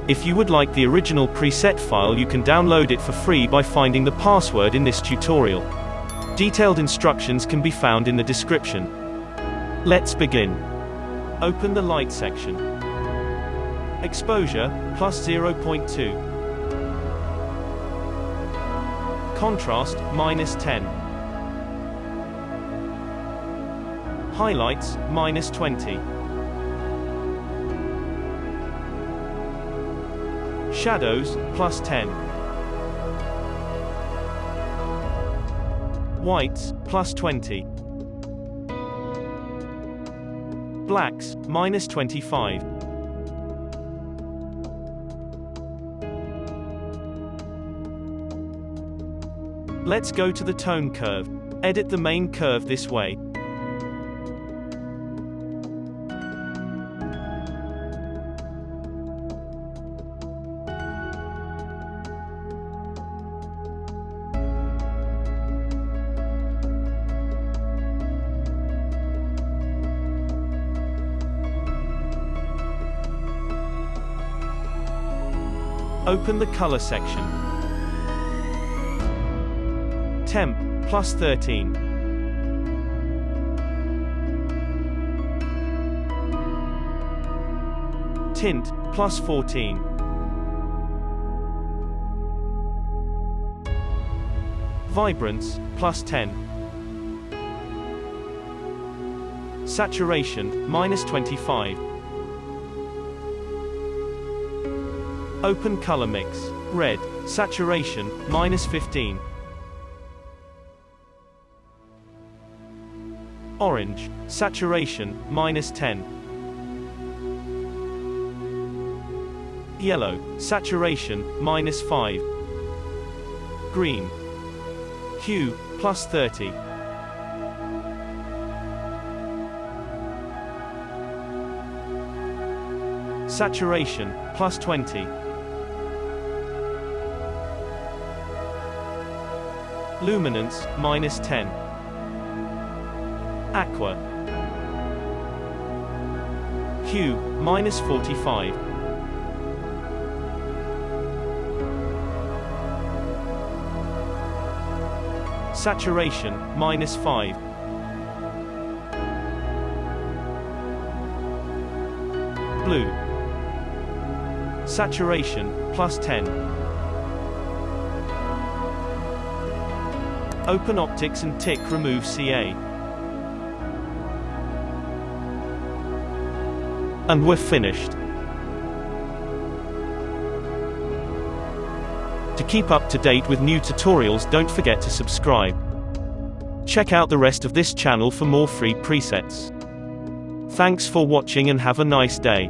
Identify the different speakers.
Speaker 1: If you would like the original preset file, you can download it for free by finding the password in this tutorial. Detailed instructions can be found in the description. Let's begin. Open the light section. Exposure, plus 0.2. Contrast, minus 10. Highlights, minus 20. Shadows, plus 10. Whites, plus 20. Blacks, minus 25. Let's go to the tone curve. Edit the main curve this way. Open the color section. Temp, plus 13. Tint, plus 14. Vibrance, plus 10. Saturation, minus 25. Open color mix. Red, saturation, minus 15. Orange, saturation, minus 10. Yellow, saturation, minus 5. Green. Hue, plus 30. Saturation, plus 20. Luminance, minus 10. Aqua. Hue, minus 45. Saturation, minus 5. Blue. Saturation, plus 10. Open Optics and tick Remove CA. And we're finished. To keep up to date with new tutorials, don't forget to subscribe. Check out the rest of this channel for more free presets. Thanks for watching and have a nice day.